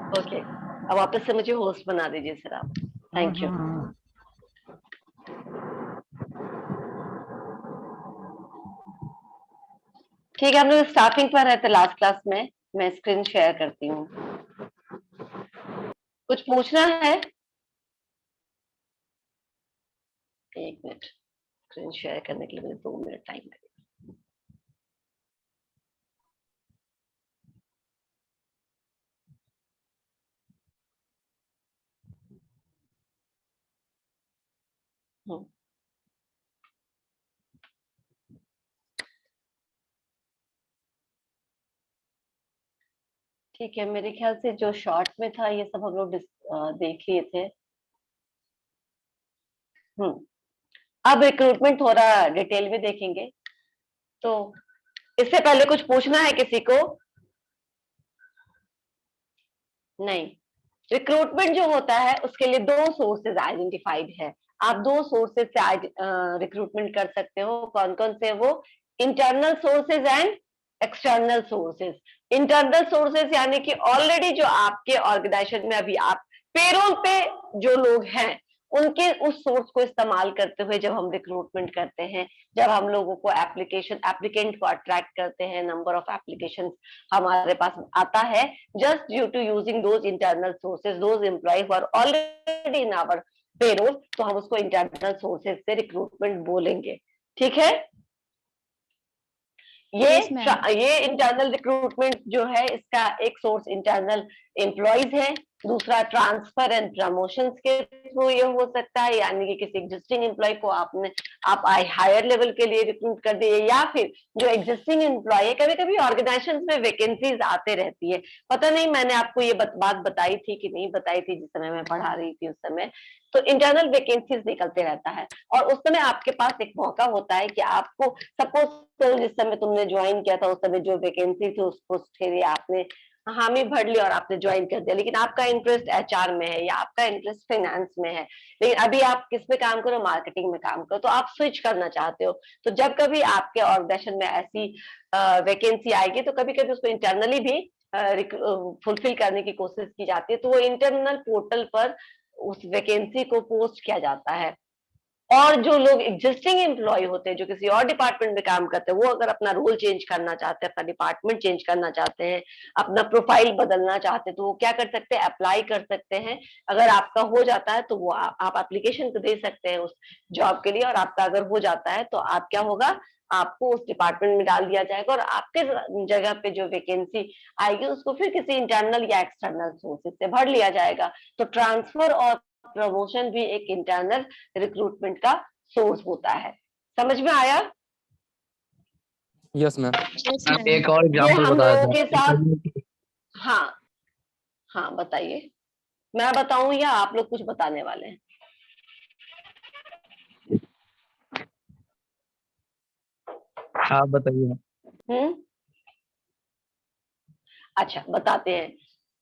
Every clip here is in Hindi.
ओके, अब वापस से मुझे होस्ट बना दीजिए सर आप। Thank you. ठीक है, हम लोग स्टार्टिंग पर रहते लास्ट क्लास में। मैं स्क्रीन शेयर करती हूँ। कुछ पूछना है? एक मिनट, स्क्रीन शेयर करने के लिए मुझे 2 मिनट टाइम लगेगा। ठीक है, मेरे ख्याल से जो शॉर्ट में था ये सब हम लोग देख लिए थे। अब रिक्रूटमेंट थोड़ा डिटेल में देखेंगे। तो इससे पहले कुछ पूछना है किसी को? नहीं। रिक्रूटमेंट जो होता है उसके लिए 2 सोर्सेज आइडेंटिफाइड है। आप 2 सोर्सेज से रिक्रूटमेंट कर सकते हो। कौन कौन से? वो internal sources and external sources. Internal sources यानी कि ऑलरेडी जो आपके ऑर्गेनाइजेशन में अभी आप पेरोल पे जो लोग हैं उनके उस सोर्स को इस्तेमाल करते हुए जब हम रिक्रूटमेंट करते हैं, जब हम लोगों को एप्लीकेंट को अट्रैक्ट करते हैं, नंबर ऑफ एप्लीकेशन हमारे पास आता है, just due to using those internal sources, those employees who are already in our payroll, तो हम उसको इंटरनल सोर्सेज से रिक्रूटमेंट बोलेंगे। ठीक है? Yes ma'am. ये इंटरनल रिक्रूटमेंट जो है इसका एक सोर्स इंटरनल एम्प्लॉयज है, दूसरा ट्रांसफर एंड प्रमोशंस के थ्रू ये हो सकता है, यानी कि किसी एग्जिस्टिंग एम्प्लॉय को आप हायर लेवल के लिए रिक्रूट कर दिए, या फिर जो एग्जिस्टिंग एम्प्लॉय है, कभी कभी ऑर्गेनाइजेशन में वैकेंसीज आते रहती है। पता नहीं मैंने आपको ये बात बताई थी कि नहीं बताई थी जिस समय मैं पढ़ा रही थी उस समय। तो इंटरनल वैकेंसीज निकलते रहता है और उस समय आपके पास एक मौका होता है कि आपको सपोज तो जिस समय तुमने ज्वाइन किया था उस समय जो वैकेंसी थी उस पोस्ट के लिए आपने हामी भर ली और आपने ज्वाइन कर दिया, लेकिन आपका इंटरेस्ट एचआर में है या आपका इंटरेस्ट फाइनेंस में है, लेकिन अभी आप किस में काम करो? मार्केटिंग में काम करो, तो आप स्विच करना चाहते हो। तो जब कभी आपके ऑर्गेनाइजेशन में ऐसी वैकेंसी आएगी तो कभी कभी उसको इंटरनली भी फुलफिल करने की कोशिश की जाती है, तो वो इंटरनल पोर्टल पर उस वैकेंसी को पोस्ट किया जाता है। और जो लोग एग्जिस्टिंग एम्प्लॉय होते हैं जो किसी और डिपार्टमेंट में काम करते हैं, वो अगर अपना रोल चेंज करना चाहते हैं, अपना डिपार्टमेंट चेंज करना चाहते हैं, अपना प्रोफाइल बदलना चाहते हैं, तो वो क्या कर सकते हैं? अप्लाई कर सकते हैं। अगर आपका हो जाता है तो वो आप एप्लीकेशन तो दे सकते हैं उस जॉब के लिए, और आपका अगर हो जाता है तो आप क्या होगा, आपको उस डिपार्टमेंट में डाल दिया जाएगा और आपके जगह पे जो वैकेंसी आएगी उसको फिर किसी इंटरनल या एक्सटर्नल सोर्सेज से भर लिया जाएगा। तो ट्रांसफर और प्रमोशन भी एक इंटरनल रिक्रूटमेंट का सोर्स होता है। समझ में आया? Yes ma'am. मैम एक और ये एग्जांपल हम बता लोगों के देते साथ। हैं। हाँ हाँ, बताइए। मैं बताऊं या आप लोग कुछ बताने वाले हैं? आप बताइए। अच्छा, बताते हैं।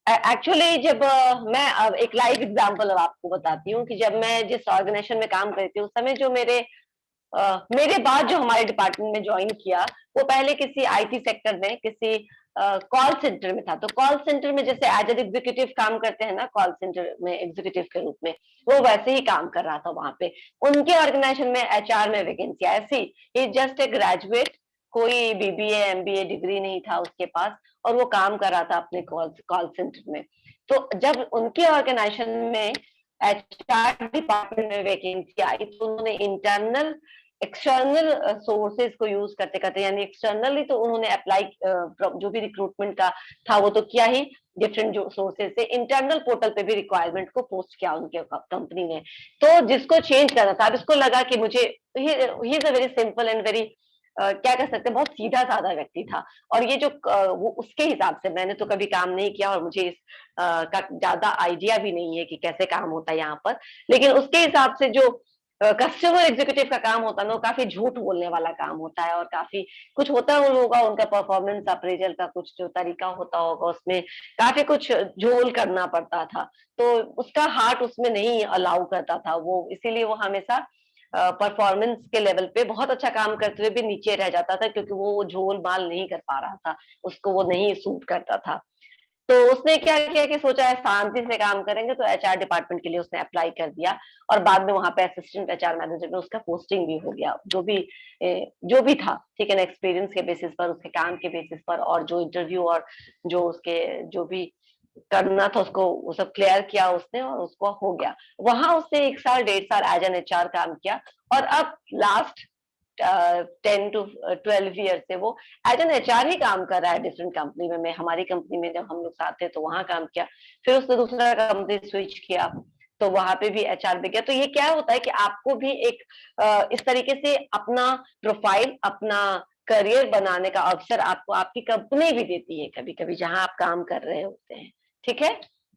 एक्चुअली जब मैं अब एक लाइव एग्जांपल अब आपको बताती हूँ कि जब मैं जिस ऑर्गेनाइजेशन में काम करती हूँ उस समय जो मेरे बाद जो हमारे डिपार्टमेंट में ज्वाइन किया, वो पहले किसी आईटी सेक्टर में किसी कॉल सेंटर में था। तो कॉल सेंटर में जैसे एज एन एग्जीक्यूटिव काम करते हैं ना, कॉल सेंटर में एग्जीक्यूटिव के रूप में, वो वैसे ही काम कर रहा था वहां पे। उनके ऑर्गेनाइजेशन में एचआर में वैकेंसी ऐसी, ही जस्ट ए ग्रेजुएट, कोई बीबीए एमबीए डिग्री नहीं था उसके पास, और वो काम कर रहा था अपने कॉल सेंटर में। तो जब उनके ऑर्गेनाइजेशन में एचआर डिपार्टमेंट में वैकेंसी आई तो उन्होंने इंटरनल एक्सटर्नल सोर्सेज को यूज करते करते, यानी एक्सटर्नली तो उन्होंने अप्लाई जो भी रिक्रूटमेंट का था वो तो किया ही, डिफरेंट जो सोर्सेज से इंटरनल पोर्टल पे भी रिक्वायरमेंट को पोस्ट किया उनके कंपनी ने। तो जिसको चेंज करना था, अब इसको लगा कि मुझे, he is a very simple and very क्या कह सकते हैं, बहुत सीधा साधा व्यक्ति था। और ये जो वो उसके हिसाब से, मैंने तो कभी काम नहीं किया और मुझे इस का ज्यादा आइडिया भी नहीं है कि कैसे काम होता है यहाँ पर, लेकिन उसके हिसाब से जो कस्टमर एग्जीक्यूटिव का काम होता है ना, वो काफी झूठ बोलने वाला काम होता है, और काफी कुछ होता है उन लोगों का, उनका परफॉर्मेंस अप्रेजल का कुछ जो तरीका होता होगा उसमें काफी कुछ झोल करना पड़ता था। तो उसका हार्ट उसमें नहीं अलाउ करता था वो, इसीलिए वो हमेशा परफॉर्मेंस के लेवल पे बहुत अच्छा काम करते हुए भी नीचे रह जाता था, क्योंकि वो झोल माल नहीं कर पा रहा था, उसको वो नहीं सूट करता था। तो उसने क्या किया कि सोचा है शांति से काम करेंगे, तो एचआर डिपार्टमेंट के लिए उसने अप्लाई कर दिया और बाद में वहां पे असिस्टेंट एचआर मैनेजर में उसका पोस्टिंग भी हो गया। जो भी था, ठीक है ना, एक्सपीरियंस के बेसिस पर, उसके काम के बेसिस पर, और जो इंटरव्यू और जो उसके जो भी करना था उसको वो सब क्लियर किया उसने और उसको हो गया। वहां उसने 1 साल 1.5 साल एज एन एचआर काम किया और अब लास्ट 10 to 12 ईयर से वो एज एन एचआर ही काम कर रहा है डिफरेंट कंपनी में। मैं हमारी कंपनी में जब हम लोग साथ थे तो वहां काम किया, फिर उसने दूसरा कंपनी स्विच किया तो वहां पे भी एचआर पे गया। तो ये क्या होता है कि आपको भी एक इस तरीके से अपना प्रोफाइल, अपना करियर बनाने का अवसर आपको आपकी कंपनी भी देती है कभी कभी, जहां आप काम कर रहे होते हैं। ठीक है,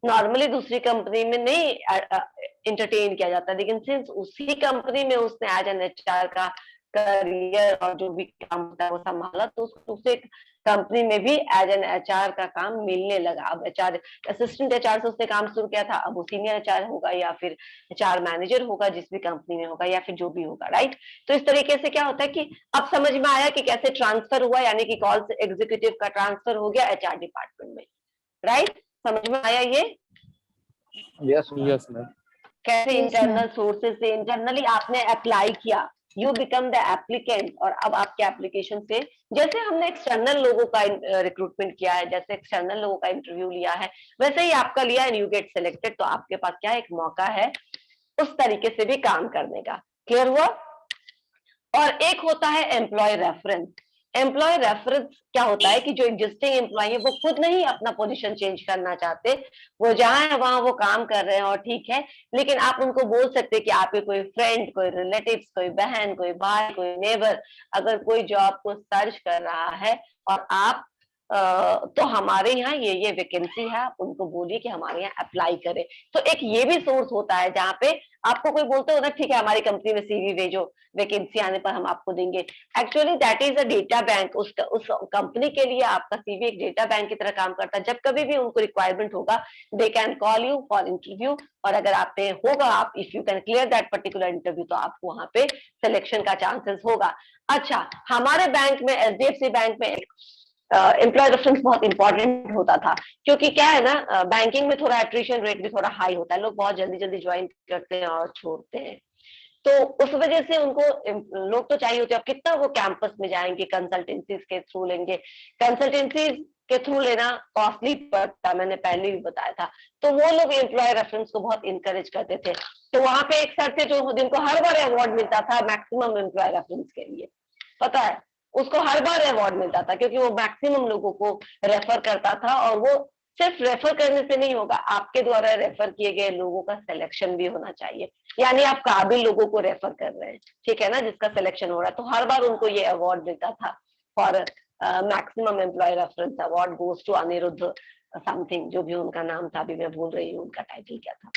नॉर्मली दूसरी कंपनी में नहीं इंटरटेन किया जाता, लेकिन सिंस उसी कंपनी में उसने एज एन एचआर का करियर और जो भी काम होता है वो संभाला, तो उसको दूसरे कंपनी में भी एज एन एचआर का काम मिलने लगा। अब एचआर असिस्टेंट एचआर से उसने काम शुरू किया था, अब वो सीनियर एचआर होगा या फिर एचआर मैनेजर होगा जिस भी कंपनी में होगा, या फिर जो भी होगा, राइट। तो इस तरीके से क्या होता है कि अब समझ में आया कि कैसे ट्रांसफर हुआ, यानी कि कॉल एग्जीक्यूटिव का ट्रांसफर हो गया एचआर डिपार्टमेंट में, राइट। समझ में आया ये यस यस मैम। कैसे Yes, इंटरनल ma'am. सोर्सेज से इंटरनली आपने अप्लाई किया, यू बिकम द एप्लीकेंट, और अब आपके एप्लीकेशन से, जैसे हमने एक्सटर्नल लोगों का रिक्रूटमेंट किया है, जैसे एक्सटर्नल लोगों का इंटरव्यू लिया है, वैसे ही आपका लिया एंड यू गेट सिलेक्टेड, तो आपके पास क्या एक मौका है उस तरीके से भी काम करने का। क्लियर हुआ। और एक होता है एम्प्लॉय रेफरेंस। एम्प्लॉय रेफरेंस क्या होता है कि जो एग्जिस्टिंग एम्प्लॉय है वो खुद नहीं अपना पोजीशन चेंज करना चाहते, वो जहां है वहां वो काम कर रहे हैं और ठीक है, लेकिन आप उनको बोल सकते हैं कि आपके कोई फ्रेंड, कोई रिलेटिव्स, कोई बहन, कोई भाई, कोई नेबर अगर कोई जॉब को सर्च कर रहा है और आप तो हमारे यहाँ ये वैकेंसी है, आप उनको बोलिए कि हमारे यहाँ अप्लाई करें। तो एक ये भी सोर्स होता है जहाँ पे आपको कोई बोलते हो ना, ठीक है हमारी कंपनी में सीवी भेजो, वैकेंसी आने पर हम आपको देंगे। Actually that is a data bank. उस कंपनी के लिए आपका सीवी एक डेटा बैंक की तरह काम करता है। जब कभी भी उनको रिक्वायरमेंट होगा, they can call you for interview, और अगर आप पे होगा, आप if you can clear that particular interview, तो आपको वहां पे सिलेक्शन का चांसेस होगा। अच्छा, हमारे बैंक में, एचडीएफसी बैंक में एम्प्लॉय रेफरेंस बहुत इंपॉर्टेंट होता था, क्योंकि क्या है ना, बैंकिंग में थोड़ा एट्रिशन रेट भी थोड़ा हाई होता है, लोग बहुत जल्दी जल्दी ज्वाइन करते हैं और छोड़ते हैं। तो उस वजह से उनको लोग तो चाहिए होते हैं। अब कितना वो कैंपस में जाएंगे, कंसल्टेंसीज के थ्रू लेंगे, कंसल्टेंसीज के थ्रू लेना कॉस्टली पड़ता, मैंने पहले भी बताया था। तो वो लोग एम्प्लॉय रेफरेंस को बहुत इंकरेज करते थे। तो वहां पे एक सर थे जो जिनको हर बार अवार्ड मिलता था मैक्सिमम एम्प्लॉय रेफरेंस के लिए, पता है, उसको हर बार अवार्ड मिलता था क्योंकि वो मैक्सिमम लोगों को रेफर करता था। और वो सिर्फ रेफर करने से नहीं होगा, आपके द्वारा रेफर किए गए लोगों का सिलेक्शन भी होना चाहिए, यानी आप काबिल लोगों को रेफर कर रहे हैं, ठीक है ना, जिसका सिलेक्शन हो रहा है। तो हर बार उनको ये अवार्ड मिलता था for maximum employee reference award goes to Anirudh something, जो भी उनका नाम था, अभी मैं भूल रही हूँ उनका टाइटल क्या था।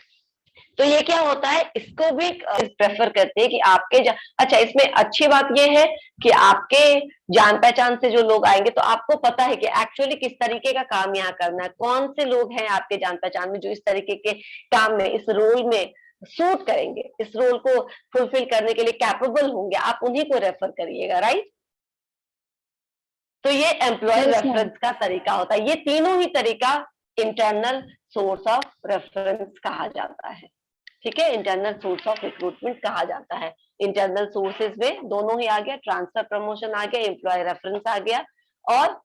तो ये क्या होता है, इसको भी प्रेफर करते हैं कि आपके अच्छा, इसमें अच्छी बात ये है कि आपके जान पहचान से जो लोग आएंगे तो आपको पता है कि एक्चुअली किस तरीके का काम यहाँ करना है, कौन से लोग हैं आपके जान पहचान में जो इस तरीके के काम में, इस रोल में सूट करेंगे, इस रोल को फुलफिल करने के लिए कैपेबल होंगे, आप उन्हीं को रेफर करिएगा, राइट। तो ये एम्प्लॉय Yes, ma'am. रेफरेंस का तरीका होता है। ये तीनों ही तरीका इंटरनल सोर्स ऑफ रेफरेंस कहा जाता है, ठीक है, इंटरनल सोर्स ऑफ रिक्रूटमेंट कहा जाता है। इंटरनल सोर्सेज में दोनों ही आ गया, ट्रांसफर प्रमोशन आ गया, एम्प्लॉय रेफरेंस आ गया, और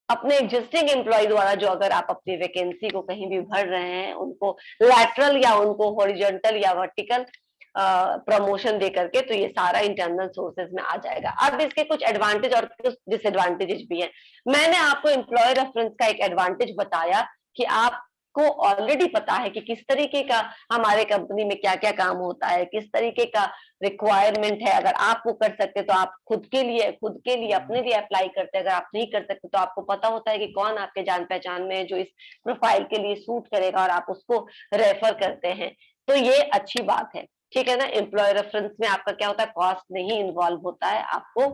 अपने एग्जिस्टिंग एम्प्लॉय द्वारा जो अगर आप अपनी वैकेंसी को कहीं भी भर रहे हैं, उनको लैटरल या उनको हॉरिजॉन्टल या वर्टिकल प्रमोशन दे करके, तो ये सारा इंटरनल सोर्सेज में आ जाएगा। अब इसके कुछ एडवांटेज और कुछ डिसएडवांटेजेस भी हैं। मैंने आपको एम्प्लॉय रेफरेंस का एक एडवांटेज बताया कि आपको ऑलरेडी पता है कि किस तरीके का हमारे कंपनी में क्या क्या काम होता है, किस तरीके का रिक्वायरमेंट है। अगर आप वो कर सकते तो आप खुद के लिए अपने लिए अप्लाई करते हैं, अगर आप नहीं कर सकते तो आपको पता होता है कि कौन आपके जान पहचान में है जो इस प्रोफाइल के लिए सूट करेगा और आप उसको रेफर करते हैं। तो ये अच्छी बात है, ठीक है ना। एम्प्लॉय रेफरेंस में आपका क्या होता है, कॉस्ट नहीं इन्वॉल्व होता है, आपको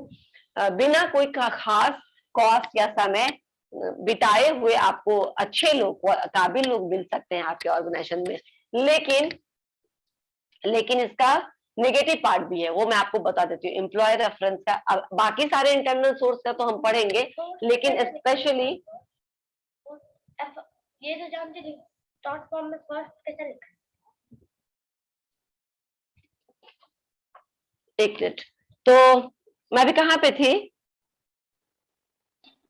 बिना कोई खास कॉस्ट या समय बिताए हुए आपको अच्छे लोग, काबिल लोग मिल सकते हैं आपके ऑर्गेनाइजेशन में। लेकिन इसका नेगेटिव पार्ट भी है, वो मैं आपको बता देती हूँ। एम्प्लॉय रेफरेंस का, बाकी सारे इंटरनल सोर्स का तो हम पढ़ेंगे, लेकिन स्पेशली ये तो जानते थे शॉर्ट फॉर्म में फर्स्ट कैसे लिखा है? एक मिनट, तो मैं भी कहाँ पे थी?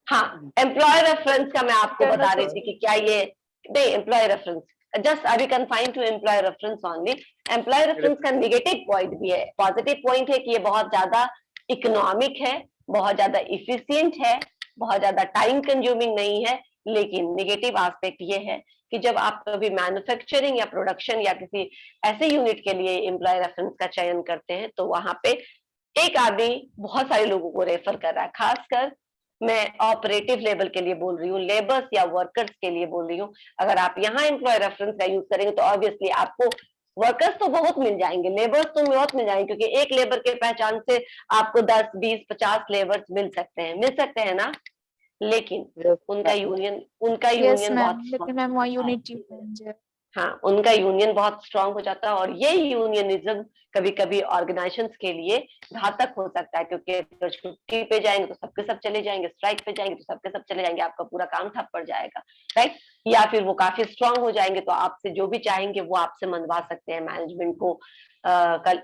हाँ, एम्प्लॉय रेफरेंस का मैं आपको बता रही थी कि क्या ये नहीं, एम्प्लॉय रेफरेंस जस्ट अभी confined to employee reference only. Employee reference का नेगेटिव पॉइंट भी है, पॉजिटिव पॉइंट है कि ये बहुत ज्यादा इकोनॉमिक है, बहुत ज्यादा इफिशियंट है, बहुत ज्यादा टाइम कंज्यूमिंग नहीं है। लेकिन नेगेटिव एस्पेक्ट ये है कि जब आप कभी मैन्युफैक्चरिंग या प्रोडक्शन या किसी ऐसे यूनिट के लिए एम्प्लॉय रेफरेंस का चयन करते हैं तो वहां पे एक आदमी बहुत सारे लोगों को रेफर कर रहा है। खासकर मैं ऑपरेटिव लेवल के लिए बोल रही हूँ, लेबर्स या वर्कर्स के लिए बोल रही हूँ। अगर आप यहाँ एम्प्लॉय रेफरेंस का यूज करेंगे तो ऑब्वियसली आपको वर्कर्स तो बहुत मिल जाएंगे, लेबर्स तो बहुत मिल जाएंगे, क्योंकि एक लेबर के पहचान से आपको 10, 20, 50 लेबर्स मिल सकते हैं ना। लेकिन उनका यूनियन मैम, बहुत लेकिन मैम वहाँ यूनिटी है। हाँ, उनका यूनियन बहुत स्ट्रांग हो जाता है, और ये यूनियनिज्म कभी कभी ऑर्गेनाइजेशंस के लिए घातक हो सकता है, क्योंकि अगर छुट्टी पे जाएंगे तो सबके सब चले जाएंगे, स्ट्राइक पे जाएंगे तो सबके सब चले जाएंगे, आपका पूरा काम ठप पड़ जाएगा, राइट। या फिर वो काफी स्ट्रांग हो जाएंगे तो आपसे जो भी चाहेंगे वो आपसे मनवा सकते हैं मैनेजमेंट को। कल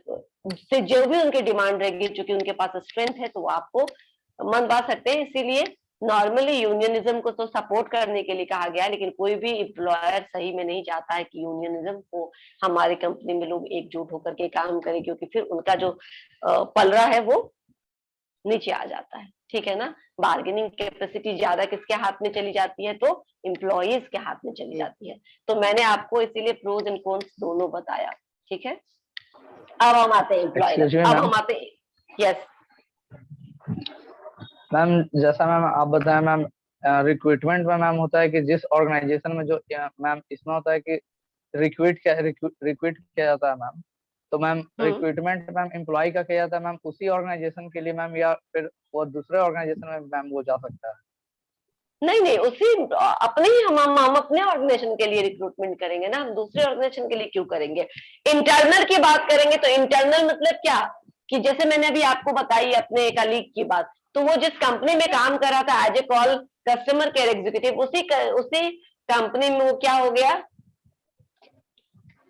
से जो भी उनकी डिमांड रहेगी, चूंकि उनके पास स्ट्रेंथ है तो वो आपको मनवा सकते हैं। इसीलिए नॉर्मली यूनियनिज्म को तो सपोर्ट करने के लिए कहा गया है, लेकिन कोई भी एम्प्लॉयर सही में नहीं चाहता है कि यूनियनिज्म को हमारी कंपनी में लोग एकजुट होकर के काम करें, क्योंकि फिर उनका जो पलड़ा है वो नीचे आ जाता है, ठीक है ना। बार्गेनिंग कैपेसिटी ज्यादा किसके हाथ में चली जाती है? तो एम्प्लॉयज के हाथ में चली जाती है। तो मैंने आपको इसीलिए प्रोज एंड कॉन्स दोनों बताया, ठीक है। अब हम आते हैं एम्प्लॉयर, अब हम आते हैं यस मैम, जैसा मैम आप बताएं मैम, रिक्रूटमेंट में मैम होता है कि जिस ऑर्गेनाइजेशन में जो मैम इसमें होता है कि रिक्रूट किया जाता है मैम, तो मैम रिक्रूटमेंट मैम एम्प्लॉय का किया जाता है मैम उसी ऑर्गेनाइजेशन के लिए मैम, या फिर वो दूसरे ऑर्गेनाइजेशन में मैम वो जा सकता है? नहीं, उसी अपने ही हम अपने ऑर्गेनाइजेशन के लिए रिक्रूटमेंट करेंगे ना, हम दूसरे ऑर्गेनाइजेशन के लिए क्यों करेंगे? इंटरनल की बात करेंगे तो इंटरनल मतलब क्या कि जैसे मैंने अभी आपको बताई अपने कलीग की बात, तो वो जिस कंपनी में काम कर रहा था as a call customer care executive, उसी कंपनी में वो क्या हो गया?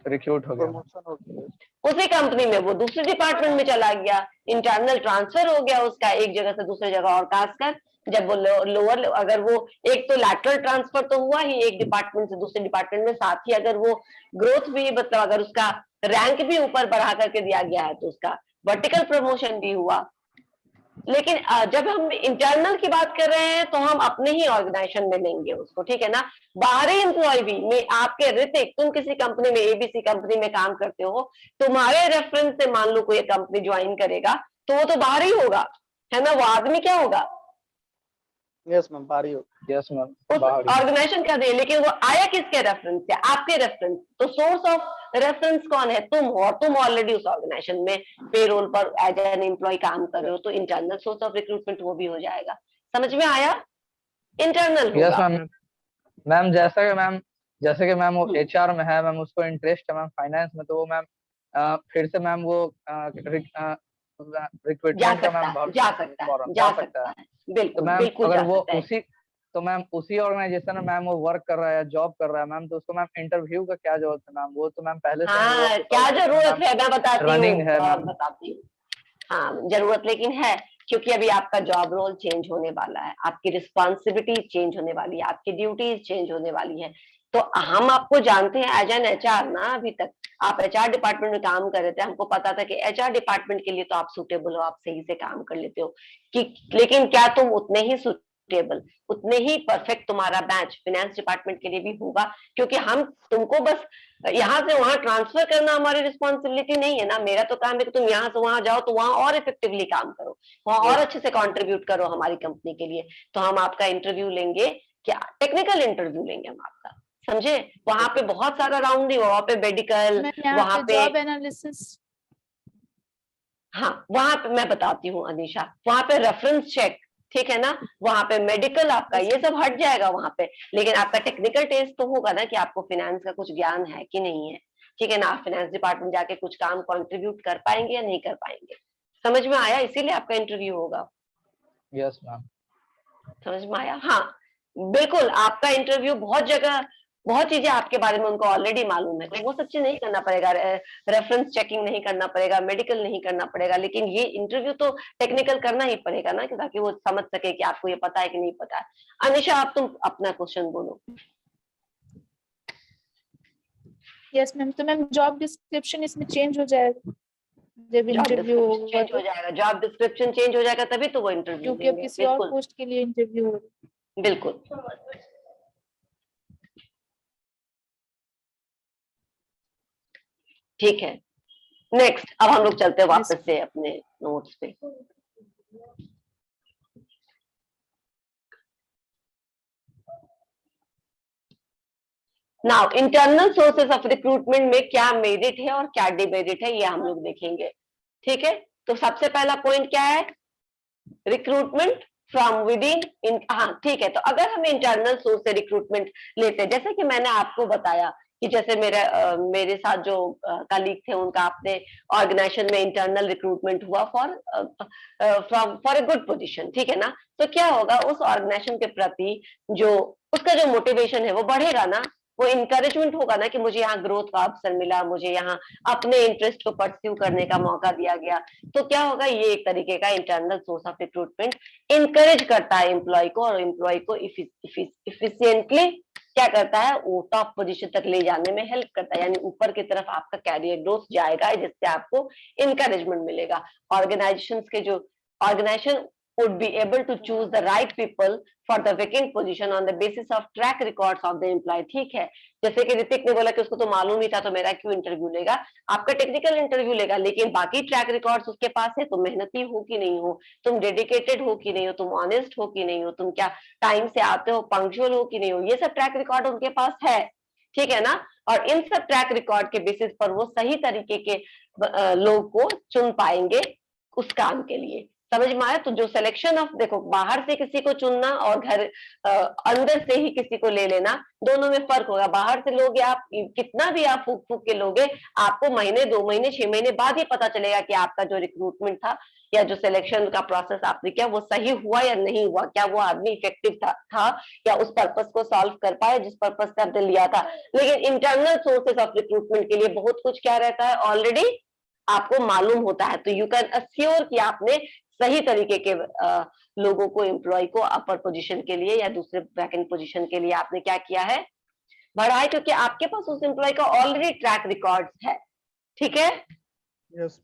रिक्रूट हो गया, प्रमोशन हो गया, उसी कंपनी में वो दूसरे डिपार्टमेंट में चला गया, इंटरनल ट्रांसफर हो गया उसका एक जगह से दूसरी जगह। और खासकर जब वो लोअर, अगर वो एक तो लैटरल ट्रांसफर तो हुआ ही एक डिपार्टमेंट से दूसरे डिपार्टमेंट में, साथ ही अगर वो ग्रोथ भी, मतलब अगर उसका रैंक भी ऊपर बढ़ा करके दिया गया है तो उसका वर्टिकल प्रमोशन भी हुआ। लेकिन जब हम इंटरनल की बात कर रहे हैं तो हम अपने ही ऑर्गेनाइजेशन में लेंगे उसको, ठीक है ना। बाहरी एम्प्लॉय भी में आपके ऋतिक, तुम किसी कंपनी में एबीसी कंपनी में काम करते हो, तुम्हारे रेफरेंस से मान लो कोई कंपनी ज्वाइन करेगा तो वो तो बाहर ही होगा, है ना। वो आदमी क्या होगा? यस मैम, बाहरी हो, यस मैम, उस ऑर्गेनाइजेशन का दे, लेकिन वो आया किसके रेफरेंस से? आपके रेफरेंस। तो सोर्स ऑफ रेफरेंस कौन है? तुम हो, और तुम ऑलरेडी उस ऑर्गेनाइजेशन में पेरोल पर एज एन एम्प्लॉय काम कर रहे हो, तो इंटरनल सोर्स ऑफ रिक्रूटमेंट वो भी हो जाएगा। समझ में आया? इंटरनल यस होगा। मैम। मैम जैसे कि मैम वो एचआर में है मैम, उसको इंटरेस्ट है मैम फाइनेंस में, तो वो मैम फिर से मैम वो रिक्रूटमेंट का मैम जा सकता है, बिल्कुल, तो मैम बिल्कुल अगर जा वो सकता है। उसी तो मैम उसी ऑर्गेनाइजेशन में मैम वो वर्क कर रहा है या जॉब कर रहा है मैम, तो उसको मैम इंटरव्यू का क्या जरूरत है मैम? वो तो मैम पहले से ही वो हाँ, उस क्या organization में जरूरत मैम है मैं रनिंग है मैम। बताती हूँ। हाँ, जरूरत लेकिन है, क्योंकि अभी आपका जॉब रोल चेंज होने वाला है, आपकी रिस्पॉन्सिबिलिटी चेंज होने वाली है, आपकी ड्यूटीज चेंज होने वाली है। तो हम आपको जानते हैं एज एन एचआर ना, अभी तक आप एचआर डिपार्टमेंट में काम कर रहे थे, हमको पता था कि एचआर डिपार्टमेंट के लिए तो आप सुटेबल हो, आप सही से काम कर लेते हो कि, लेकिन क्या तुम उतने ही सुटेबल, उतने ही परफेक्ट तुम्हारा मैच फाइनेंस डिपार्टमेंट के लिए भी होगा? क्योंकि हम तुमको बस यहाँ से वहां ट्रांसफर करना हमारी रिस्पॉन्सिबिलिटी नहीं है ना। मेरा तो काम है कि तुम यहाँ से वहां जाओ तो वहां और इफेक्टिवली काम करो, वहां और अच्छे से कंट्रीब्यूट करो हमारी कंपनी के लिए। तो हम आपका इंटरव्यू लेंगे, क्या टेक्निकल इंटरव्यू लेंगे हम आपका, समझे। वहां पे बहुत सारा राउंड नहीं, वहां पे मेडिकल, वहां पे जॉब एनालिसिस, हाँ वहां पे मैं बताती हूँ अनीशा, वहां पे रेफरेंस चेक, ठीक है ना, वहां पे मेडिकल, आपका ये सब हट जाएगा वहां पे। लेकिन आपका टेक्निकल टेस्ट तो होगा ना कि आपको फाइनेंस का कुछ ज्ञान है कि नहीं है, ठीक है ना। आप फाइनेंस डिपार्टमेंट जाके कुछ काम कंट्रीब्यूट कर पाएंगे या नहीं कर पाएंगे। समझ में आया? इसीलिए आपका इंटरव्यू होगा। Yes ma'am. समझ में आया? हाँ बिल्कुल, आपका इंटरव्यू बहुत जगह बहुत चीजें आपके बारे में उनको ऑलरेडी मालूम है, तो वो सब चीज नहीं करना पड़ेगा, रेफरेंस चेकिंग नहीं करना पड़ेगा, मेडिकल नहीं करना पड़ेगा, लेकिन ये इंटरव्यू तो टेक्निकल करना ही पड़ेगा ना, ताकि वो समझ सके कि आपको ये पता है कि नहीं पता है। अनिशा, आप तुम अपना क्वेश्चन बोलो। यस मैम, तो मैम जॉब डिस्क्रिप्शन इसमें चेंज हो जाएगा जब जॉब इंटरव्यू डिस्क्रिप्शन होगा चेंज हो जाएगा, जॉब डिस्क्रिप्शन चेंज हो जाएगा तभी तो वो इंटरव्यू क्योंकि अब देंगे। किसी और बिल्कुल पोस्ट के लिए इंटरव्यू होगा। बिल्कुल। ठीक है, नेक्स्ट अब हम लोग चलते हैं वापस से अपने नोट्स पे। Now internal sources of recruitment में क्या मेरिट है और क्या डिमेरिट है, ये हम लोग देखेंगे। ठीक है, तो सबसे पहला पॉइंट क्या है, रिक्रूटमेंट फ्रॉम विद इन। हाँ ठीक है, तो अगर हम इंटरनल सोर्स से रिक्रूटमेंट लेते हैं, जैसे कि मैंने आपको बताया कि जैसे मेरे साथ जो कलीग थे उनका अपने ऑर्गेनाइजेशन में इंटरनल रिक्रूटमेंट हुआ फॉर ए गुड पोजीशन, ठीक है ना। तो क्या होगा, उस ऑर्गेनाइजेशन के प्रति जो उसका जो मोटिवेशन है वो बढ़ेगा ना, वो इंकरेजमेंट होगा ना कि मुझे यहाँ ग्रोथ का अवसर मिला, मुझे यहाँ अपने इंटरेस्ट को परस्यू करने का मौका दिया गया। तो क्या होगा, ये एक तरीके का internal source of recruitment encourage करता है एम्प्लॉय को, और एम्प्लॉय को इफिशिएंटली क्या करता है, वो टॉप पोजीशन तक ले जाने में हेल्प करता है, यानी ऊपर की तरफ आपका कैरियर ग्रोथ जाएगा, जिससे आपको इंकरेजमेंट मिलेगा। Organisation would be able to choose the right people for the vacant position on the basis of track records of the employee। ठीक है, जैसे कि ऋतिक ने बोला कि उसको तो मालूम ही था, तो मेरा क्यों इंटरव्यू लेगा, आपका टेक्निकल इंटरव्यू लेगा, लेकिन बाकी ट्रैक रिकॉर्ड्स उसके पास है, तुम मेहनती हो कि नहीं हो, तुम डेडिकेटेड हो कि नहीं हो, तुम ऑनेस्ट हो कि नहीं हो, तुम क्या टाइम से आते हो, पंक्चुअल हो कि नहीं हो, ये सब ट्रैक रिकॉर्ड उनके पास है। ठीक है ना, और इन सब ट्रैक रिकॉर्ड के बेसिस पर वो सही तरीके के लोग को चुन पाएंगे उस काम के लिए। समझ में आया। तो जो सिलेक्शन ऑफ, देखो बाहर से किसी को चुनना और अंदर से ही किसी को ले लेना, दोनों में फर्क होगा। बाहर से लोगे आप, कितना भी आप फूक फूक के लोगे, आपको महीने 2 महीने 6 महीने बाद ही पता चलेगा कि आपका जो रिक्रूटमेंट था या जो सिलेक्शन का प्रोसेस आपने किया वो सही हुआ या नहीं हुआ, क्या वो आदमी इफेक्टिव था या उस पर्पस को सॉल्व कर पाया जिस पर्पस से आपने लिया था। लेकिन इंटरनल सोर्सेस ऑफ रिक्रूटमेंट के लिए बहुत कुछ क्या रहता है, ऑलरेडी आपको मालूम होता है, तो यू कैन अश्योर कि आपने सही तरीके के लोगों को, एम्प्लॉय को अपर पोजीशन के लिए या दूसरे वैकेंट पोजीशन के लिए आपने क्या किया है, बढ़ा है, क्योंकि आपके पास उस एम्प्लॉय का ऑलरेडी ट्रैक रिकॉर्ड्स है। ठीक है। यस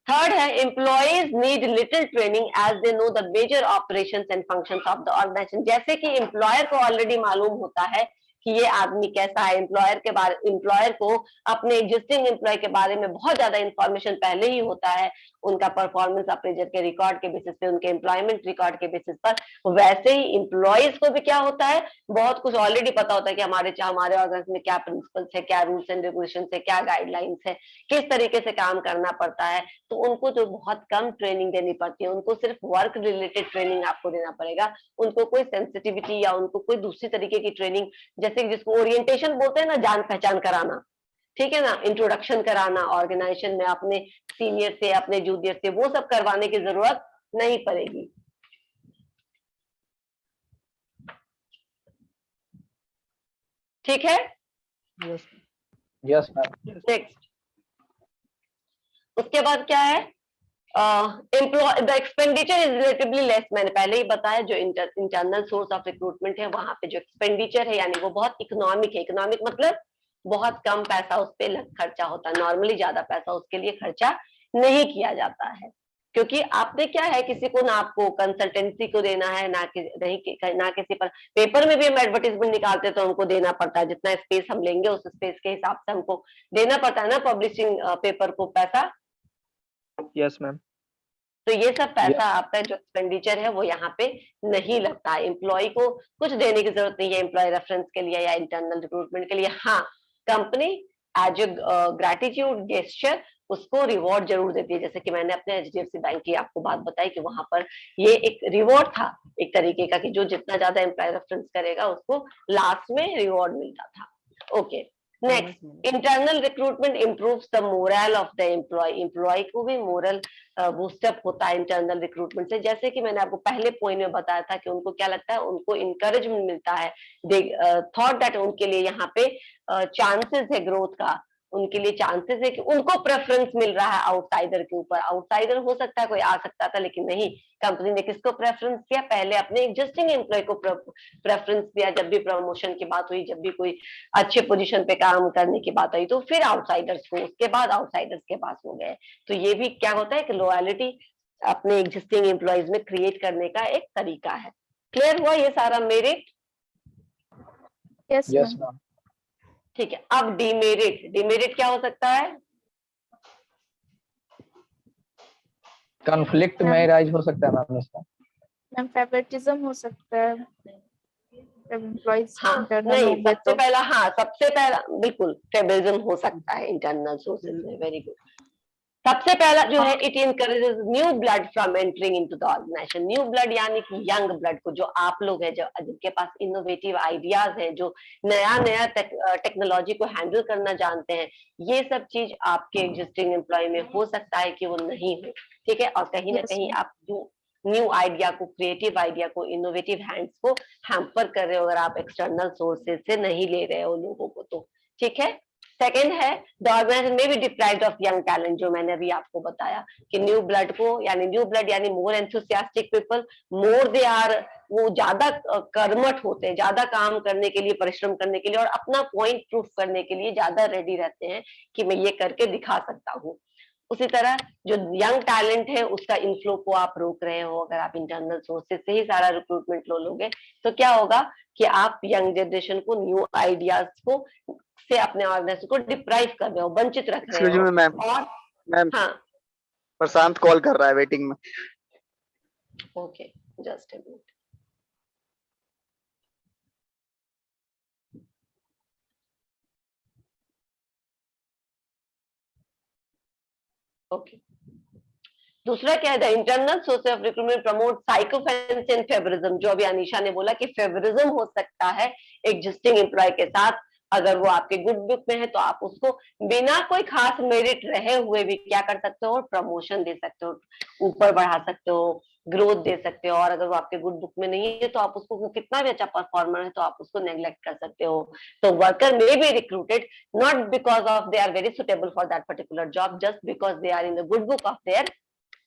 थर्ड है, employees need little training as they know the major operations and functions of the organisation. जैसे कि एम्प्लॉयर को ऑलरेडी मालूम होता है कि ये आदमी कैसा है, एम्प्लॉयर को अपने एग्जिस्टिंग एम्प्लॉय के बारे में बहुत ज्यादा इंफॉर्मेशन पहले ही होता है, उनका परफॉर्मेंस अप्रेजर के रिकॉर्ड के बेसिस पे, उनके एम्प्लॉयमेंट रिकॉर्ड के बेसिस पर। वैसे ही एम्प्लॉयज को भी क्या होता है, बहुत कुछ ऑलरेडी पता होता है कि हमारे ऑर्गेनाइजेशन में क्या प्रिंसिपल्स है, क्या रूल्स एंड रेगुलेशन है, क्या गाइडलाइंस है, किस तरीके से काम करना पड़ता है। तो उनको जो बहुत कम ट्रेनिंग देनी पड़ती है, उनको सिर्फ वर्क रिलेटेड ट्रेनिंग आपको देना पड़ेगा, उनको कोई सेंसिटिविटी या उनको कोई दूसरी तरीके की ट्रेनिंग, जैसे जिसको ओरिएंटेशन बोलते हैं ना, जान पहचान कराना, ठीक है ना, इंट्रोडक्शन कराना ऑर्गेनाइजेशन में अपने सीनियर से, अपने जूनियर से, वो सब करवाने की जरूरत नहीं पड़ेगी। ठीक है। Yes yes ma'am. नेक्स्ट, उसके बाद क्या है, the expenditure is relatively less. मैंने पहले ही बताया, जो इंटरनल सोर्स ऑफ रिक्रूटमेंट है वहां पे जो एक्सपेंडिचर है, यानी वो बहुत इकोनॉमिक है। इकोनॉमिक मतलब बहुत कम पैसा उस पर खर्चा होता है, नॉर्मली ज्यादा पैसा उसके लिए खर्चा नहीं किया जाता है, क्योंकि आपने क्या है, किसी को ना आपको कंसल्टेंसी को देना है, ना किसी पर पेपर में भी हम एडवर्टीजमेंट निकालते तो हमको देना पड़ता है, जितना स्पेस हम लेंगे उस स्पेस के हिसाब से हमको देना पड़ता है ना पब्लिशिंग पेपर को पैसा। Yes ma'am. तो ये सब पैसा आपका जो एक्सपेंडिचर है वो यहाँ पे नहीं लगता है। एम्प्लॉय को कुछ देने की जरूरत नहीं है एम्प्लॉय रेफरेंस के लिए या इंटरनल रिक्रूटमेंट के लिए। हाँ, company as a gratitude gesture उसको रिवॉर्ड जरूर देती है, जैसे कि मैंने अपने HDFC बैंक की आपको बात बताई कि वहां पर ये एक रिवॉर्ड था एक तरीके का, कि जो जितना ज्यादा एम्प्लॉय रेफरेंस करेगा उसको लास्ट में रिवॉर्ड मिलता था। Okay, next, internal recruitment improves the morale of the employee. Employee को भी मोरल बूस्टअप होता है इंटरनल रिक्रूटमेंट से। जैसे कि मैंने आपको पहले पॉइंट में बताया था कि उनको क्या लगता है, उनको इंकरेजमेंट मिलता है, दे थॉट दैट उनके लिए यहाँ पे चांसेस है ग्रोथ का, उनके लिए चांसेस है कि उनको प्रेफरेंस मिल रहा है आउटसाइडर के ऊपर। आउटसाइडर हो सकता है कोई आ सकता था, लेकिन नहीं, कंपनी ने किसको प्रेफरेंस किया, पहले अपने एग्जिस्टिंग एम्प्लॉय को प्रेफरेंस दिया। जब भी प्रमोशन की बात हुई, जब भी कोई अच्छे पोजीशन पे काम करने की बात आई, तो फिर आउटसाइडर्स को, उसके बाद आउटसाइडर्स के पास हो गए। तो ये भी क्या होता है कि लॉयलिटी अपने एग्जिस्टिंग एम्प्लॉयज में क्रिएट करने का एक तरीका है। क्लियर हुआ ये सारा merit? Yes yes ma'am. Ma'am. ठीक है, अब डिमेरिट। डिमेरिट क्या हो सकता है? कॉन्फ्लिक्ट में राइज हो सकता है मैम इसका। मैम फेवरेटिज्म हो सकता है जब एम्प्लॉइज हाँ, इंटरनल नहीं, होंगे सबसे तो। पहला, हाँ, सबसे पहला बिल्कुल फेवरिज्म हो सकता है इंटरनल सोर्सेज में। Very good. सबसे पहला जो है, it encourages new blood from entering into the organisation. New blood यानी कि यंग ब्लड को, जो आप लोग हैं, जो जिनके पास इनोवेटिव आइडियाज हैं, जो नया नया टेक्नोलॉजी को हैंडल करना जानते हैं, ये सब चीज आपके एग्जिस्टिंग एम्प्लॉय में हो सकता है कि वो नहीं हो। ठीक है, और कहीं ना Yes, कहीं ma'am. आप जो न्यू आइडिया को, क्रिएटिव आइडिया को, इनोवेटिव हैंड्स को हैम्पर कर रहे हो अगर आप एक्सटर्नल सोर्सेज से नहीं ले रहे हो लोगों को तो। ठीक है। सेकेंड है, द ऑर्गेनाइजेशन में B deprived of young talent, जो मैंने अभी आपको बताया कि न्यू ब्लड को, यानी न्यू ब्लड यानी more enthusiastic people, more they are, वो ज्यादा कर्मठ होते हैं, ज्यादा काम करने के लिए, परिश्रम करने के लिए, और अपना पॉइंट प्रूफ करने के लिए ज्यादा रेडी रहते हैं कि मैं ये करके दिखा सकता हूँ। उसी तरह जो यंग टैलेंट है उसका इनफ्लो को आप रोक रहे हो अगर आप इंटरनल सोर्सेज से ही सारा रिक्रूटमेंट लो लोगे, तो क्या होगा कि आप यंग जनरेशन को, न्यू आइडियाज को से अपने ऑर्गेनाइजेशन को डिप्राइव कर रहे हो, वंचित रख रहे एक्सक्यूज हो। मी मैम, और मैम हाँ, प्रशांत कॉल कर रहा है वेटिंग में। Okay, just a minute. Okay, दूसरा क्या है, internal source of recruitment promote sycophancy and favouritism. जो अभी अनीशा ने बोला कि फेवरिज्म हो सकता है एग्जिस्टिंग एम्प्लॉय के साथ, अगर वो आपके गुड बुक में है तो आप उसको बिना कोई खास मेरिट रहे हुए भी क्या कर सकते हो, प्रमोशन दे सकते हो, ऊपर बढ़ा सकते हो, ग्रोथ दे सकते हो। और अगर वो आपके गुड बुक में नहीं है तो आप उसको, वो कितना भी अच्छा परफॉर्मर है तो आप उसको नेग्लेक्ट कर सकते हो। तो worker may be recruited not because of they are very suitable for that particular job, just because they are in the good book of their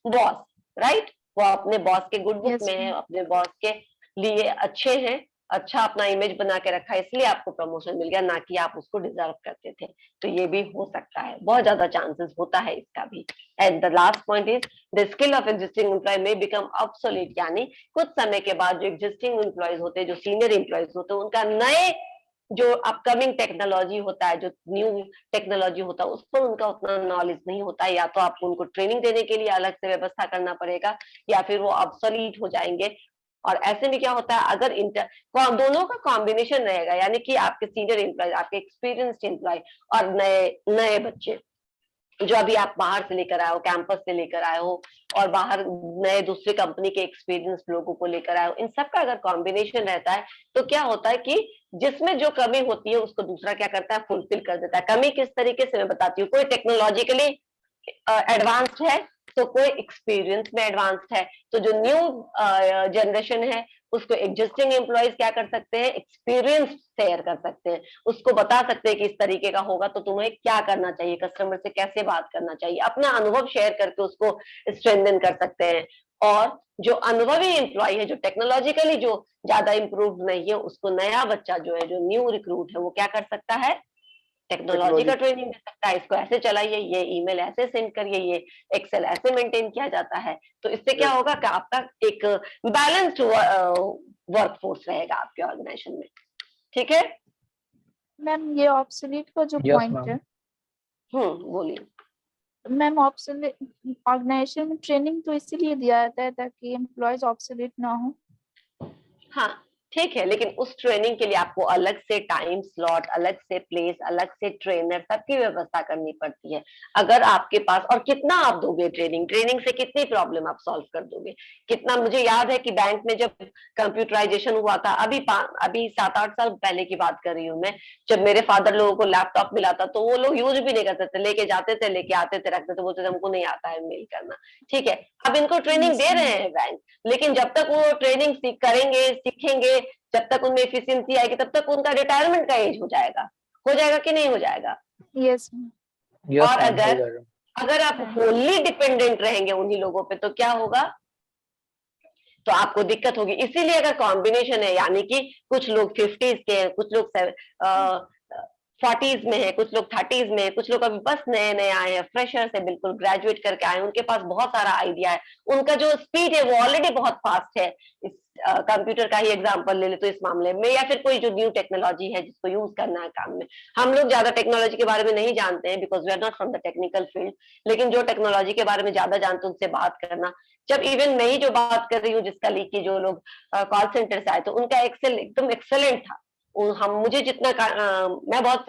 boss, right? वो अपने बॉस के गुड बुक Yes, में है, ma'am. अपने बॉस के लिए अच्छे हैं, अच्छा अपना इमेज बना के रखा है, इसलिए आपको प्रमोशन मिल गया, ना कि आप उसको डिजर्व करते थे। तो ये भी हो सकता है, बहुत ज्यादा चांसेस होता है इसका भी। And the last point is the skill of existing employee may become obsolete, यानी कुछ समय के बाद जो एग्जिस्टिंग एम्प्लॉयज होते हैं, जो सीनियर एम्प्लॉयज होते हैं, उनका नए जो अपकमिंग टेक्नोलॉजी होता है, जो न्यू टेक्नोलॉजी होता है, उस पर उनका उतना नॉलेज नहीं होता है। या तो आपको उनको ट्रेनिंग देने के लिए अलग से व्यवस्था करना पड़ेगा, या फिर वो ऑब्सोलीट हो जाएंगे। और ऐसे में क्या होता है, अगर दोनों का कॉम्बिनेशन रहेगा, यानी कि आपके सीनियर एम्प्लॉय, आपके एक्सपीरियंस्ड एम्प्लॉय, और नए नए बच्चे जो अभी आप बाहर से लेकर आए हो, कैंपस से लेकर आए हो, और बाहर नए दूसरी कंपनी के एक्सपीरियंस लोगों को लेकर आए हो, इन सब का अगर कॉम्बिनेशन रहता है तो क्या होता है कि जिसमें जो कमी होती है उसको दूसरा क्या करता है, फुलफिल कर देता है। कमी किस तरीके से मैं बताती हूँ, कोई टेक्नोलॉजिकली एडवांस्ड है तो कोई एक्सपीरियंस में एडवांस्ड है, तो जो न्यू जनरेशन है उसको एग्जिस्टिंग एम्प्लॉयज क्या कर सकते हैं, एक्सपीरियंस शेयर कर सकते हैं, उसको बता सकते हैं कि इस तरीके का होगा तो तुम्हें क्या करना चाहिए, कस्टमर से कैसे बात करना चाहिए, अपना अनुभव शेयर करके उसको स्ट्रेंथन कर सकते हैं। और जो अनुभवी एम्प्लॉय है, जो टेक्नोलॉजिकली जो ज्यादा इंप्रूव नहीं है, उसको नया बच्चा जो है, जो न्यू रिक्रूट है, वो क्या कर सकता है, टेक्नोलॉजी का ट्रेनिंग दे सकता है, इसको ऐसे चलाइए, ये ईमेल ऐसे सेंड करिए, ये एक्सेल ऐसे मेंटेन किया जाता है। तो इससे क्या होगा कि आपका एक बैलेंस्ड वर्कफोर्स रहेगा आपके ऑर्गेनाइजेशन में। ठीक है मैम, ये ऑब्सोलीट का जो यस पॉइंट मैम। है, बोलिए। मैम ऑब्सोलीट ऑर्गेनाइजेशन में ट्रेनिंग तो इसीलिए दिया जाता है ताकि एम्प्लॉयज ऑब्सोलीट ना हो। हाँ, ठीक है, लेकिन उस ट्रेनिंग के लिए आपको अलग से टाइम स्लॉट, अलग से प्लेस, अलग से ट्रेनर, सबकी व्यवस्था करनी पड़ती है। अगर आपके पास, और कितना आप दोगे ट्रेनिंग, ट्रेनिंग से कितनी प्रॉब्लम आप सॉल्व कर दोगे, कितना। मुझे याद है कि बैंक में जब कंप्यूटराइजेशन हुआ था, अभी 7-8 साल पहले की बात कर रही हूँ मैं, जब मेरे फादर लोगों को लैपटॉप मिला था तो वो लोग यूज भी नहीं करते थे, लेके जाते थे, लेके आते थे, रखते थे, बोलते थे हमको नहीं आता है मेल करना। ठीक है, अब इनको ट्रेनिंग Yes, दे रहे ma'am. हैं बैंक, लेकिन जब तक वो ट्रेनिंग करेंगे, सीखेंगे, जब तक उनमें एफिशिएंसी आएगी, तब तक उनका रिटायरमेंट का एज हो जाएगा कि नहीं हो जाएगा। Yes, ma'am. यस और मैम हो अगर जाएगा। अगर आप होली डिपेंडेंट रहेंगे उन्हीं लोगों पे, तो क्या होगा, तो आपको दिक्कत होगी। इसीलिए अगर कॉम्बिनेशन है, यानी कि कुछ लोग 50s के हैं, कुछ लोग 40s में है, कुछ लोग 30s में है, कुछ लोग अभी बस नए नए आए हैं, फ्रेशर से बिल्कुल ग्रेजुएट करके आए हैं, उनके पास बहुत सारा आइडिया है, उनका जो स्पीड है वो ऑलरेडी बहुत फास्ट है। इस कंप्यूटर का ही एग्जांपल ले ले तो इस मामले में, या फिर कोई जो न्यू टेक्नोलॉजी है जिसको यूज करना है काम में। हम लोग ज्यादा टेक्नोलॉजी के बारे में नहीं जानते हैं, because we are not from the technical field, लेकिन जो टेक्नोलॉजी के बारे में ज्यादा जानते हैं उनसे बात करना। जब इवन मैं ही जो बात कर रही हूँ, जिसका लीक की जो लोग कॉल सेंटर से आए, तो उनका एक्सेल एकदम एक्सेलेंट था। हम मुझे जितना मैं बहुत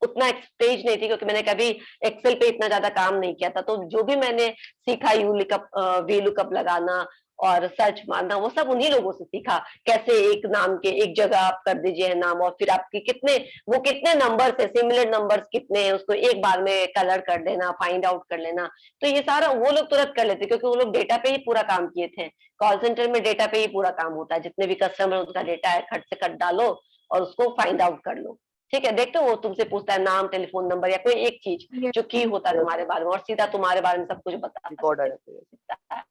उतना स्टेज नहीं थी, क्योंकि मैंने कभी एक्सेल पे इतना ज्यादा काम नहीं किया था। तो जो भी मैंने सीखा, यू लुकअप, वी लुकअप लगाना और सर्च मारना, वो सब उन्हीं लोगों से सीखा। कैसे एक नाम के एक जगह आप कर दीजिए नाम, और फिर आपके कितने नंबर्स है, सिमिलर नंबर्स कितने हैं, उसको एक बार में कलर कर देना, फाइंड आउट कर लेना। तो ये सारा वो लोग तुरंत कर लेते, क्योंकि वो लोग डेटा पे ही पूरा काम किए थे। कॉल सेंटर में डेटा पे ही पूरा काम होता है, जितने भी कस्टमर उसका डेटा है, खट से खट डालो और उसको फाइंड आउट कर लो। ठीक है, देखते हो वो तुमसे पूछता है नाम, टेलीफोन नंबर, या कोई एक चीज Yes, जो की ma'am. होता है यस तुम्हारे बारे में, और सीधा तुम्हारे बारे में सब कुछ बता रिकॉर्ड आ जाते हैं। सकता है।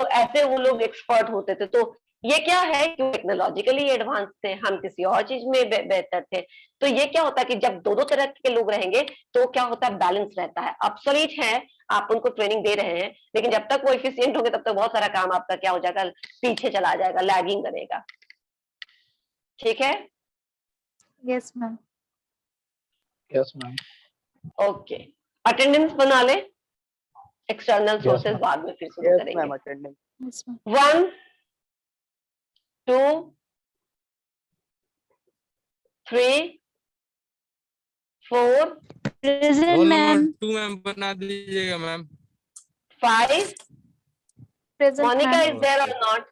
तो ऐसे वो लोग एक्सपर्ट होते थे। तो ये क्या है कि टेक्नोलॉजिकली एडवांस थे, हम किसी और चीज में बेहतर थे। तो ये क्या होता है कि जब दो दो तरह के लोग रहेंगे, तो क्या होता है, बैलेंस रहता है। ऑब्सोलीट है, आप उनको ट्रेनिंग दे रहे हैं, लेकिन जब तक वो एफिशिएंट होंगे, तब तक बहुत सारा काम आपका क्या हो जाएगा, पीछे चला जाएगा, लैगिंग करेगा। ठीक है, Yes, ma'am. Yes ma'am. Okay. Attendance बना ले, एक्सटर्नल यस सोर्सेज मैम। बाद में फिर शुरू यस करेंगे। Ma'am attending. Yes, ma'am. 1 2 3 4 Present, roll number ma'am. 2 ma'am बना दीजिएगा ma'am. 5 Present, Monica ma'am. is there or not?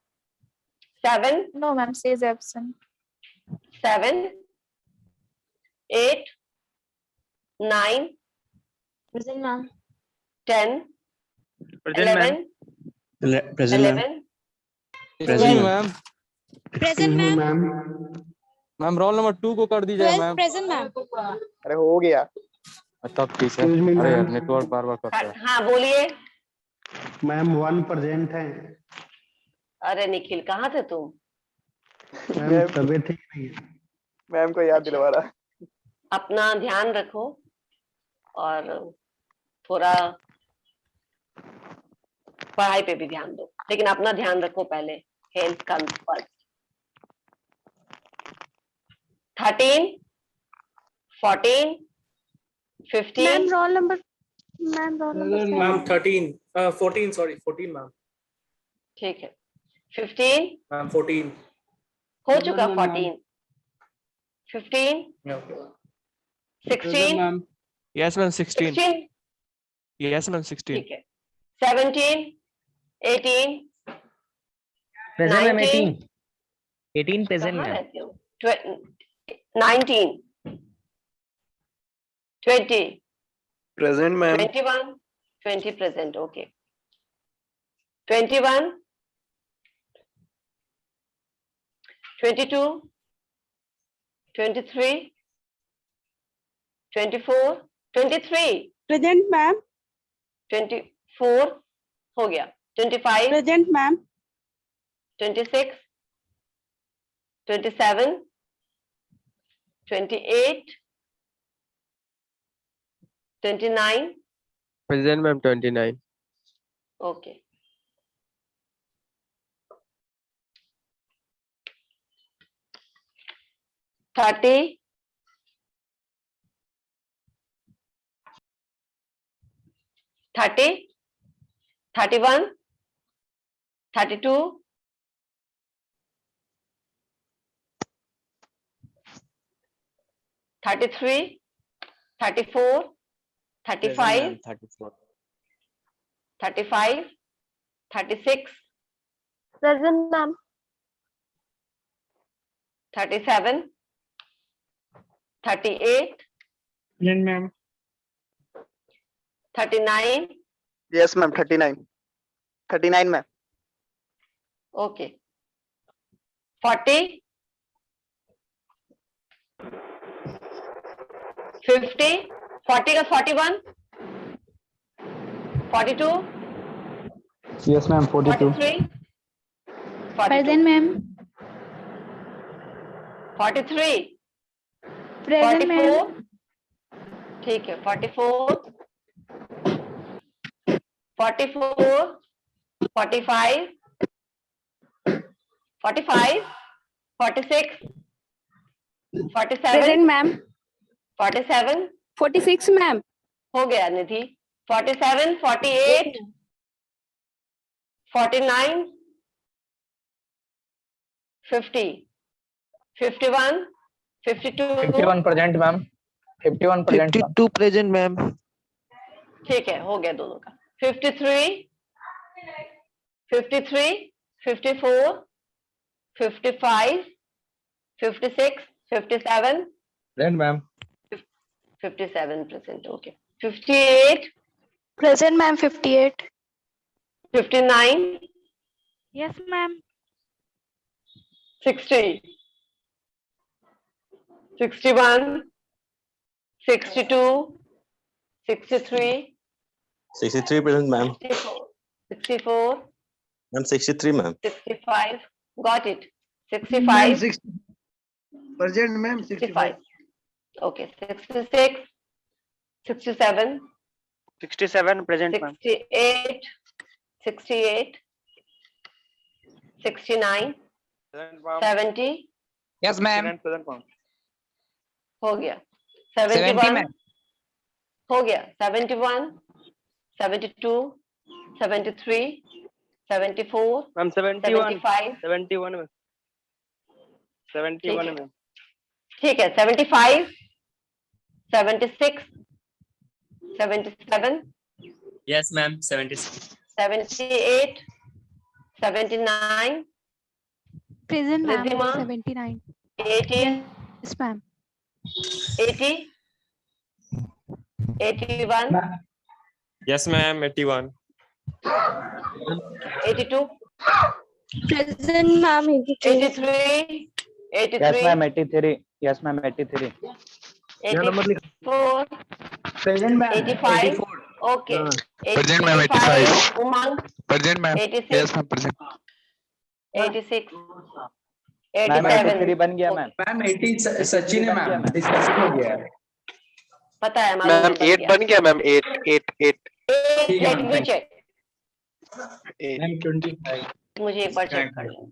7 No, ma'am. Says absent. 7 8 9 Present, ma'am. 10 present ma'am. 11 present ma'am 11 Excuse me, 12 ma'am. Present, ma'am. Ma'am roll number 2 को कर दीजिएगा 12 मैम। present, ma'am. अरे हो गया। तब ठीक है। अरे यार नेटवर्क बार बार कट रहा है। हाँ बोलिए। मैम 1 प्रेजेंट है। अरे निखिल, कहाँ थे तुम? मैम तबीयत ठीक नहीं है। मैम को याद दिलवा रहा। अपना ध्यान रखो और थोड़ा पढ़ाई पे भी ध्यान दो, लेकिन अपना ध्यान रखो पहले। Health comes first. 13 14 15 Ma'am, roll number. Ma'am, roll number Ma'am, 7. 14, sorry, 14, ma'am. ठीक है। 15 Ma'am, 14. हो चुका। 14 15 Yeah, okay. 16 yes ma'am 16। 16 yes ma'am 16। ठीक है। 17 18 प्रेजेंट मैम 19 18 प्रेजेंट कहाँ मैम। रहते हो? 19 20 present ma'am. 21 20 present, okay. 21 22 23 24 23 Present, ma'am. 24 हो गया। 25 Present, ma'am. 26 27 28 29 present ma'am 29। Okay. Thirty 30 31 32 33, 34, 35, 34. 35, 36, Present, ma'am. 37, 38, Present, ma'am. 39. Yes, ma'am. 39. 39, ma'am. Okay. 40, 50, 40 का 41, 42, Yes, ma'am. 42. 43, 42, Present, ma'am. 43, Present, ma'am. 44, ठीक है 44, 44, 45, 45, 46, 47, Present, ma'am. 47, 46, ma'am. हो गया निधि, 47, 48, 49, 50, 51, 52, 51 present ma'am, 51 present ma'am. 52 present ma'am. ठीक है हो गया दोनों का। 53, 53, 54, 55, 56, 57, present ma'am. 57 present, okay. 58, Present, ma'am. 58. 59, Yes, ma'am. 60, 61, 62, 63, 63 present ma'am. 64, ma'am 63 ma'am. 65, got it. 65, Present, ma'am. 65, okay. 66, 67, 67 present, ma'am. 68, 68, 69, Present, ma'am. 70, Yes, ma'am. Present, ma'am. हो गया 70, 71, ma'am. हो गया 71, 72, 73, 74, Ma'am, 75, 71, ma'am. 71, ma'am. ठीक है 75, 76, 77, Yes, ma'am. 76. 78, 79, Present, ma'am. Ridhima? 79. 80, Yes, ma'am. 80, 81, Yes ma'am 81. 82, Present, ma'am. 83, 83, Yes ma'am 83. Yes ma'am 83. 84, Present, ma'am. 85, okay. Present, ma'am, 85, Umang, Present ma'am। 86, ma'am present। 86, ma'am 83 87, बन गया मैम। Ma'am, 80 सचिन है मैम। डिस्कशन हो गया है। पता है मालूम Ma'am, 8 बन गया, ma'am. 8. ठीक है, let me ma'am. check, Ma'am 25. मुझे एक बार चेक कर लें।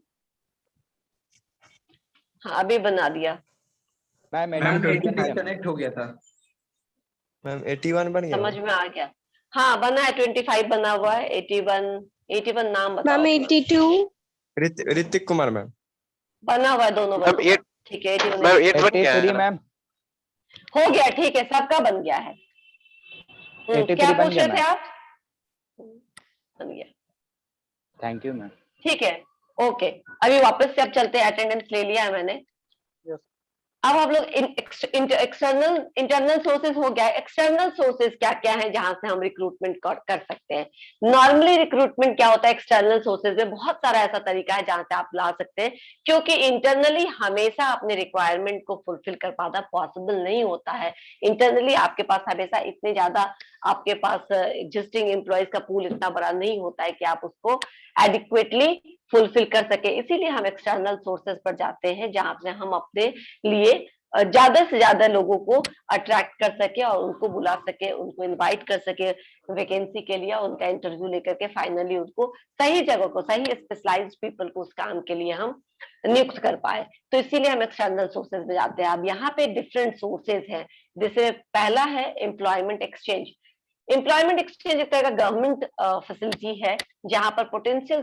हाँ अभी बना दिया। मैम मैम 83 बन 25 गया। कनेक्ट हो गया था। मैम 81 बन समझ में आ गया। हाँ बना है 25 बना हुआ है 81 नाम बताओ। Ma'am, 82. ऋतिक कुमार मैम। बना हुआ है दोनों Ma'am, बना हुआ है। 8 ठीक है 81 Ma'am, 8 बन गया 83 है। मैम। हो गया ठीक है सबका बन गया है। 83 क्या बन पूछ गया रहे थे मैम। आप? बन गया थैंक यू मैम। ठीक है ओके। अभी वापस से अब चलते हैं अटेंडेंस ले लिया है मैंने। अब हम लोग एक्सटर्नल इंटरनल सोर्सेज हो गया। एक्सटर्नल सोर्सेज क्या क्या है जहां से हम रिक्रूटमेंट कर सकते हैं। नॉर्मली रिक्रूटमेंट क्या होता है एक्सटर्नल सोर्सेज में बहुत सारा ऐसा तरीका है जहां से आप ला सकते हैं क्योंकि इंटरनली हमेशा अपने रिक्वायरमेंट को फुलफिल कर पाना पॉसिबल नहीं होता है। इंटरनली आपके पास हमेशा इतने ज्यादा आपके पास एग्जिस्टिंग एम्प्लॉयज का पूल इतना बड़ा नहीं होता है कि आप उसको एडिक्वेटली फुलफिल कर सके। इसीलिए हम एक्सटर्नल सोर्सेज पर जाते हैं जहां से हम अपने लिए ज्यादा से ज्यादा लोगों को अट्रैक्ट कर सके और उनको बुला सके, उनको इनवाइट कर सके वैकेंसी के लिए, उनका इंटरव्यू लेकर के फाइनली उनको सही जगह को, सही स्पेशलाइज्ड पीपल को उस काम के लिए हम नियुक्त कर पाए। तो इसीलिए हम एक्सटर्नल सोर्सेज में जाते हैं। अब यहाँ पे डिफरेंट सोर्सेज हैं जैसे पहला है एम्प्लॉयमेंट एक्सचेंज। एम्प्लॉयमेंट एक्सचेंज एक तरह का गवर्नमेंट फैसिलिटी है जहां पर पोटेंशियल